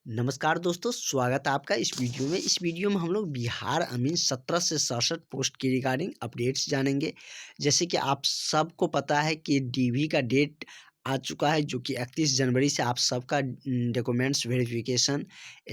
नमस्कार दोस्तों, स्वागत है आपका इस वीडियो में। इस वीडियो में हम लोग बिहार अमीन 17 से 67 पोस्ट की रिगार्डिंग अपडेट्स जानेंगे। जैसे कि आप सबको पता है कि डीवी का डेट आ चुका है, जो कि 31 जनवरी से आप सबका डॉक्यूमेंट्स वेरिफिकेशन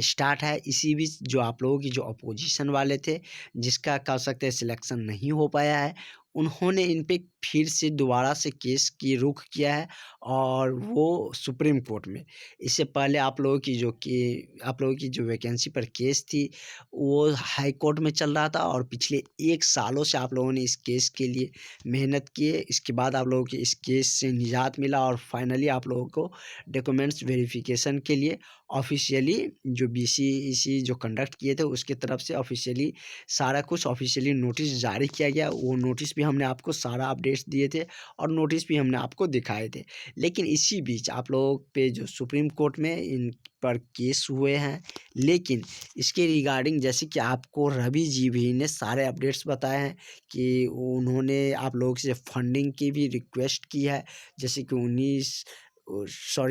स्टार्ट है। इसी बीच जो आप लोगों की जो अपोजिशन वाले थे, जिसका कह सकते हैं सिलेक्शन नहीं हो पाया है, उन्होंने इन पे फिर से दोबारा से केस की रुख किया है और वो सुप्रीम कोर्ट में। इससे पहले आप लोगों की जो वैकेंसी पर केस थी, वो हाई कोर्ट में चल रहा था और पिछले 1 सालों से आप लोगों ने इस केस के लिए मेहनत की है। इसके बाद आप लोगों को इस केस से निजात मिला और फाइनली आप लोगों को डॉक्यूमेंट्स वेरिफिकेशन के लिए ऑफ़िशियली जो बीसीईसी जो कंडक्ट किए थे, उसकी तरफ से ऑफ़िशियली सारा कुछ ऑफ़िशियली नोटिस जारी किया गया। वो नोटिस भी हमने आपको सारा अपडेट्स दिए थे और नोटिस भी हमने आपको दिखाए थे। लेकिन इसी बीच आप लोगों पे जो सुप्रीम कोर्ट में इन पर केस हुए हैं, लेकिन इसके रिगार्डिंग जैसे कि आपको रवि जी भी ने सारे अपडेट्स बताए हैं कि उन्होंने आप लोगों से फंडिंग की भी रिक्वेस्ट की है। जैसे कि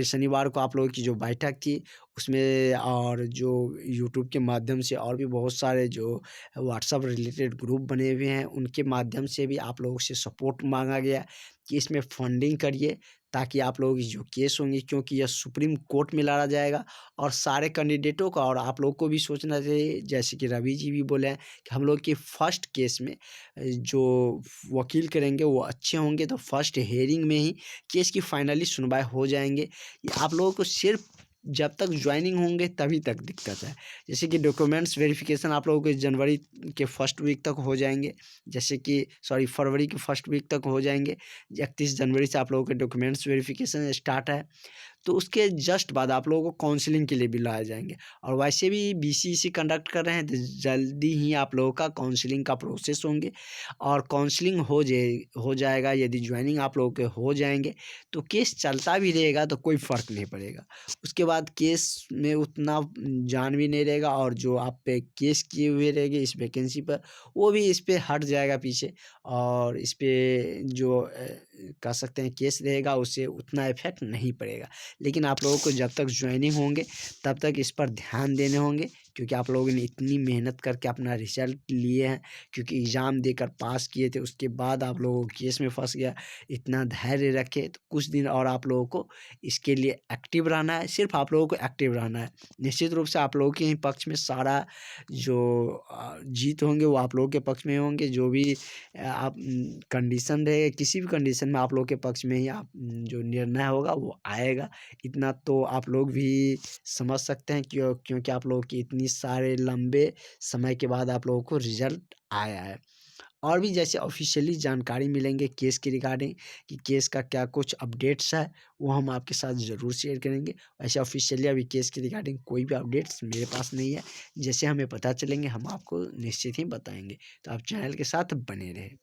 शनिवार को आप लोगों की जो बैठक थी उसमें, और जो यूट्यूब के माध्यम से और भी बहुत सारे जो व्हाट्सएप रिलेटेड ग्रुप बने हुए हैं, उनके माध्यम से भी आप लोगों से सपोर्ट मांगा गया कि इसमें फंडिंग करिए, ताकि आप लोगों की जो केस होंगी, क्योंकि यह सुप्रीम कोर्ट में लड़ा जाएगा और सारे कैंडिडेटों का और आप लोग को भी सोचना चाहिए। जैसे कि रवि जी भी बोले हैं कि हम लोग की फर्स्ट केस में जो वकील करेंगे वो अच्छे होंगे, तो फर्स्ट हेयरिंग में ही केस की फाइनली सुनवाई हो जाएंगे। ये आप लोगों को सिर्फ जब तक ज्वाइनिंग होंगे तभी तक दिक्कत है। जैसे कि डॉक्यूमेंट्स वेरिफिकेशन आप लोगों के जनवरी के फर्स्ट वीक तक हो जाएंगे, जैसे कि फरवरी के फर्स्ट वीक तक हो जाएंगे। 31 जनवरी से आप लोगों के डॉक्यूमेंट्स वेरिफिकेशन स्टार्ट है, तो उसके जस्ट बाद आप लोगों को काउंसलिंग के लिए भी लाए जाएंगे। और वैसे भी बीसीईसी कंडक्ट कर रहे हैं, तो जल्दी ही आप लोगों का काउंसलिंग का प्रोसेस होंगे और काउंसलिंग हो जाएगा। यदि ज्वाइनिंग आप लोगों के हो जाएंगे तो केस चलता भी रहेगा तो कोई फ़र्क नहीं पड़ेगा। उसके बाद केस में उतना जान भी नहीं रहेगा और जो आप पे केस किए हुए रहेंगे इस वैकेंसी पर, वो भी इस पे हट जाएगा पीछे, और इस पे जो कह सकते हैं केस रहेगा उससे उतना इफ़ेक्ट नहीं पड़ेगा। लेकिन आप लोगों को जब तक ज्वाइनिंग होंगे तब तक इस पर ध्यान देने होंगे, क्योंकि आप लोगों ने इतनी मेहनत करके अपना रिजल्ट लिए हैं, क्योंकि एग्ज़ाम देकर पास किए थे, उसके बाद आप लोगों को केस में फंस गया। इतना धैर्य रखे तो कुछ दिन और आप लोगों को इसके लिए एक्टिव रहना है। सिर्फ आप लोगों को एक्टिव रहना है। निश्चित रूप से आप लोगों के ही पक्ष में सारा जो जीत होंगे वो आप लोगों के पक्ष में होंगे। जो भी आप कंडीशन रहेगा, किसी भी कंडीशन में आप लोगों के पक्ष में ही आप जो निर्णय होगा वो आएगा। इतना तो आप लोग भी समझ सकते हैं, क्योंकि आप लोगों की इतनी सारे लंबे समय के बाद आप लोगों को रिजल्ट आया है। और भी जैसे ऑफिशियली जानकारी मिलेंगे केस के रिगार्डिंग कि केस का क्या कुछ अपडेट्स है, वो हम आपके साथ ज़रूर शेयर करेंगे। वैसे ऑफिशियली अभी केस के रिगार्डिंग कोई भी अपडेट्स मेरे पास नहीं है। जैसे हमें पता चलेंगे हम आपको निश्चित ही बताएंगे। तो आप चैनल के साथ बने रहें।